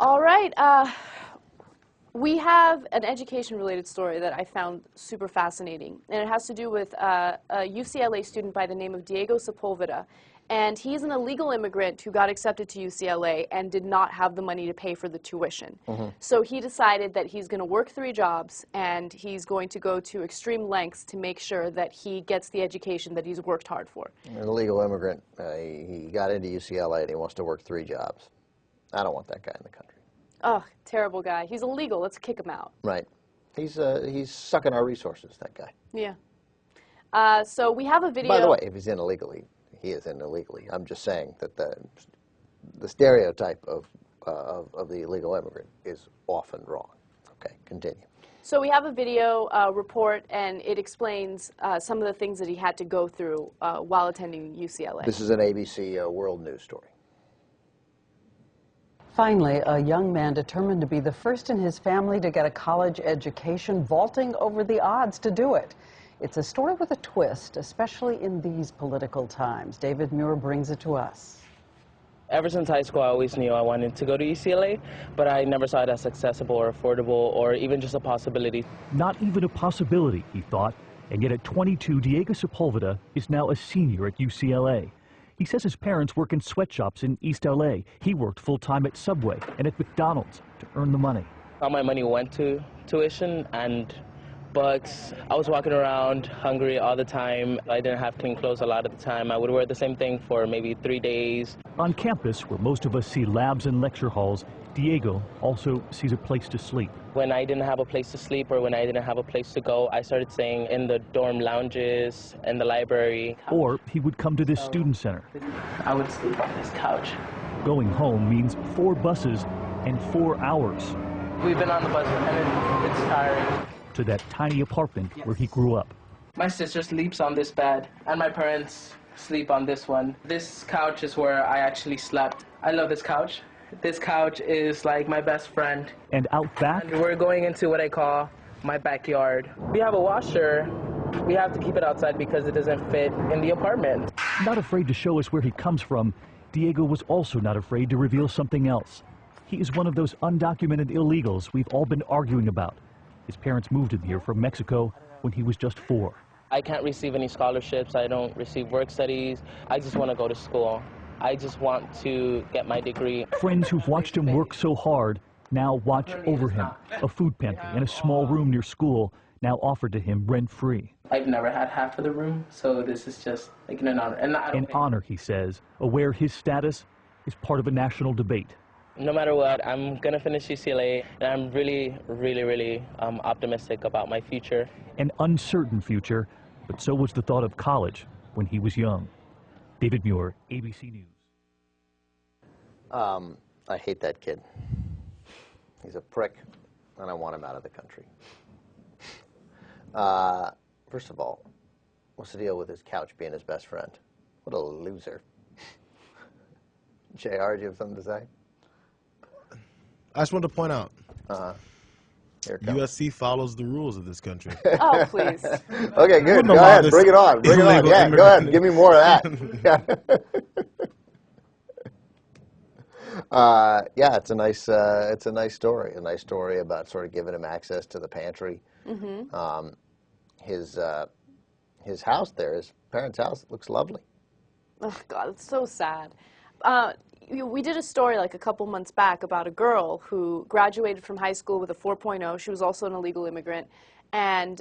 All right. We have an education-related story that I found super fascinating, and it has to do with a UCLA student by the name of Diego Sepulveda. And he's an illegal immigrant who got accepted to UCLA and did not have the money to pay for the tuition. So he decided that he's going to work 3 jobs, and he's going to go to extreme lengths to make sure that he gets the education that he's worked hard for. An illegal immigrant, he got into UCLA and he wants to work 3 jobs. I don't want that guy in the country. Oh, terrible guy. He's illegal. Let's kick him out. Right. He's sucking our resources, that guy. Yeah. So we have a video. By the way, if he's in illegally, he is in illegally. I'm just saying that the stereotype of the illegal immigrant is often wrong. Okay, continue. So we have a video report, and it explains some of the things that he had to go through while attending UCLA. This is an ABC World News story. Finally, a young man determined to be the first in his family to get a college education, vaulting over the odds to do it. It's a story with a twist, especially in these political times. David Muir brings it to us. Ever since high school, I always knew I wanted to go to UCLA, but I never saw it as accessible or affordable or even just a possibility. Not even a possibility, he thought. And yet at 22, Diego Sepulveda is now a senior at UCLA. He says his parents work in sweatshops in East L.A. He worked full-time at Subway and at McDonald's to earn the money. All my money went to tuition and books. I was walking around hungry all the time. I didn't have clean clothes a lot of the time. I would wear the same thing for maybe 3 days. On campus, where most of us see labs and lecture halls, Diego also sees a place to sleep. When I didn't have a place to sleep or when I didn't have a place to go, I started staying in the dorm lounges and the library. Or he would come to this student center. I would sleep on this couch. Going home means 4 buses and 4 hours. We've been on the bus and it's tiring. To that tiny apartment where he grew up. My sister sleeps on this bed and my parents sleep on this one. This couch is where I actually slept. I love this couch. This couch is like my best friend. And out back? And we're going into what I call my backyard. We have a washer. We have to keep it outside because it doesn't fit in the apartment. Not afraid to show us where he comes from, Diego was also not afraid to reveal something else. He is one of those undocumented illegals we've all been arguing about. His parents moved him here from Mexico when he was just 4. I can't receive any scholarships. I don't receive work studies. I just want to go to school. I just want to get my degree. Friends who've watched him work so hard now watch over him. A food pantry and a small room near school now offered to him rent-free. I've never had half of the room, so this is just like an honor. And an honor, he says, aware his status is part of a national debate. No matter what, I'm going to finish UCLA, and I'm really optimistic about my future. An uncertain future, but so was the thought of college when he was young. David Muir, ABC News. I hate that kid. He's a prick, and I want him out of the country. First of all, what's the deal with his couch being his best friend? What a loser. JR, do you have something to say? I just wanted to point out, U.S.C. follows the rules of this country. Oh, please. Okay, good. Go ahead. Bring it on. Bring it on. Yeah, go ahead. Give me more of that. Yeah, it's a nice story. A nice story about sort of giving him access to the pantry. His house there, his parents' house, looks lovely. Oh, God, it's so sad. We did a story like a couple months back about a girl who graduated from high school with a 4.0. She was also an illegal immigrant, and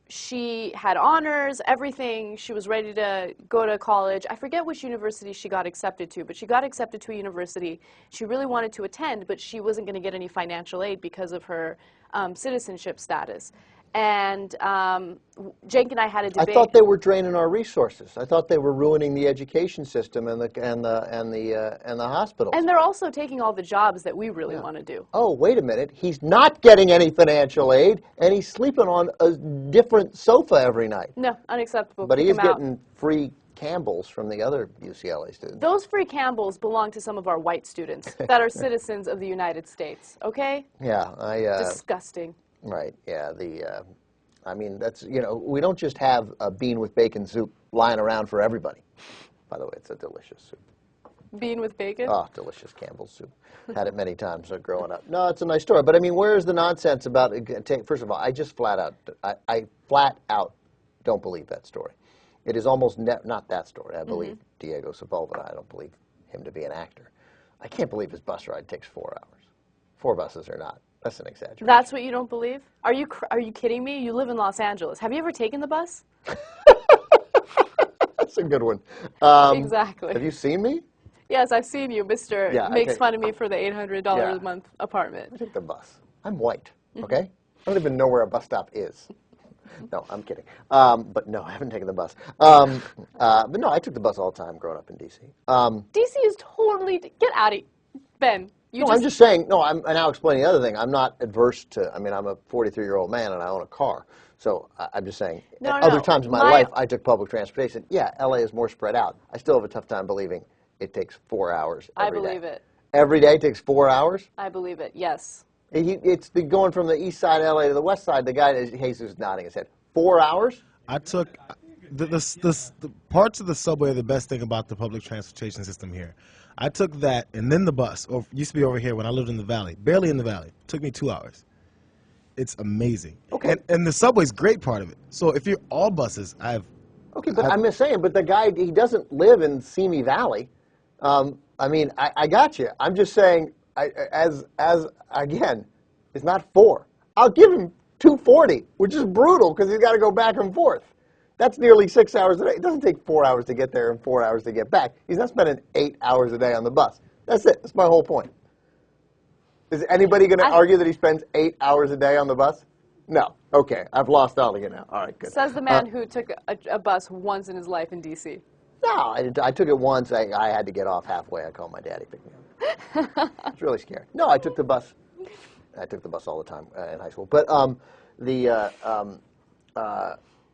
she had honors, everything. She was ready to go to college. I forget which university she got accepted to, but she got accepted to a university she really wanted to attend, but she wasn't going to get any financial aid because of her citizenship status. And Jake and I had a debate. I thought they were draining our resources. I thought they were ruining the education system and the hospital. And they're also taking all the jobs that we really want to do. Oh, wait a minute. He's not getting any financial aid, and he's sleeping on a different sofa every night. No, unacceptable. But he is getting free Campbell's from the other UCLA students. Those free Campbell's belong to some of our white students that are citizens of the United States, okay? Yeah. Disgusting. Right, yeah, I mean, that's, we don't just have a bean with bacon soup lying around for everybody. By the way, it's a delicious soup. Bean with bacon? Oh, delicious Campbell's soup. Had it many times growing up. No, it's a nice story. But I mean, where is the nonsense about first of all, I just flat out don't believe that story. It is almost not that story. I believe Diego Sepulveda. I don't believe him to be an actor. I can't believe his bus ride takes 4 hours. 4 buses or not. That's an exaggeration. That's what you don't believe? Are you kidding me? You live in Los Angeles. Have you ever taken the bus? That's a good one. Exactly. Have you seen me? Yes, I've seen you, Mr. Yeah, Makes fun of me for the $800 a month apartment. I take the bus. I'm white, okay? I don't even know where a bus stop is. No, I'm kidding. But no, I haven't taken the bus. But no, I took the bus all the time growing up in D.C. D.C. is totally... Get out of here. Ben, I'm just saying, no, I'm now explaining the other thing. I'm not adverse to, I mean, I'm a 43-year-old man and I own a car. So I'm just saying, other times in my life, I took public transportation. Yeah, L.A. is more spread out. I still have a tough time believing it takes 4 hours every day. I believe it. Every day takes 4 hours? I believe it, yes. It's going from the east side of L.A. to the west side. The guy, Jesus, is nodding his head. 4 hours? I took the parts of the subway are the best thing about the public transportation system here. I took that and then the bus. Used to be over here when I lived in the valley, barely in the valley. It took me 2 hours. It's amazing. Okay. And the subway's a great part of it. So if you're all buses, Okay, but I'm just saying, but the guy, he doesn't live in Simi Valley. I mean, I got you. I'm just saying, again, it's not 4. I'll give him 240, which is brutal because he's got to go back and forth. That's nearly 6 hours a day. It doesn't take 4 hours to get there and 4 hours to get back. He's not spending 8 hours a day on the bus. That's it. That's my whole point. Is anybody going to argue that he spends 8 hours a day on the bus? No. Okay. I've lost all of you now. All right, good. Says the man who took a bus once in his life in D.C. No, I took it once. I had to get off halfway. I called my daddy, pick me up. It's really scary. No, I took the bus. I took the bus all the time in high school. But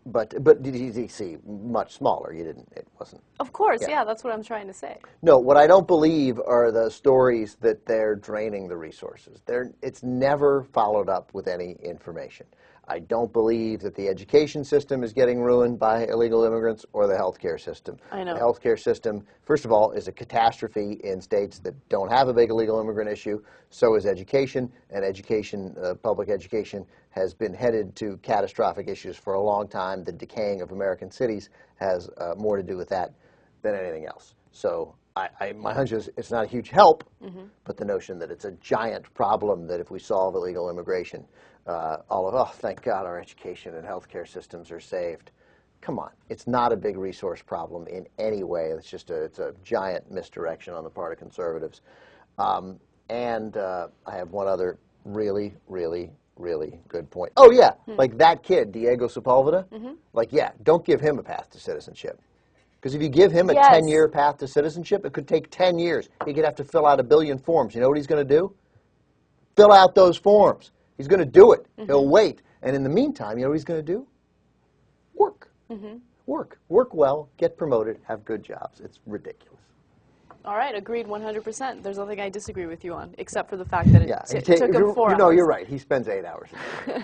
but D.C. much smaller. You didn't. It wasn't. Of course, yeah. That's what I'm trying to say. No, what I don't believe are the stories that they're draining the resources. It's never followed up with any information. I don't believe that the education system is getting ruined by illegal immigrants or the healthcare system. I know. The healthcare system, first of all, is a catastrophe in states that don't have a big illegal immigrant issue. So is education, and public education, has been headed to catastrophic issues for a long time. The decaying of American cities has more to do with that than anything else. So my hunch is it's not a huge help, but the notion that it's a giant problem that if we solve illegal immigration, thank God our education and healthcare systems are saved. Come on, it's not a big resource problem in any way. It's just it's a giant misdirection on the part of conservatives. And I have one other really, really, really good point. Oh yeah, like that kid, Diego Sepulveda. Like don't give him a path to citizenship. Because if you give him a 10-year path to citizenship, it could take 10 years. He could have to fill out 1 billion forms. You know what he's going to do? Fill out those forms. He's going to do it. He'll wait. And in the meantime, you know what he's going to do? Work. Work. Work well, get promoted, have good jobs. It's ridiculous. All right, agreed 100%. There's nothing I disagree with you on, except for the fact that it took him 4 hours. No, you're right. He spends 8 hours a day.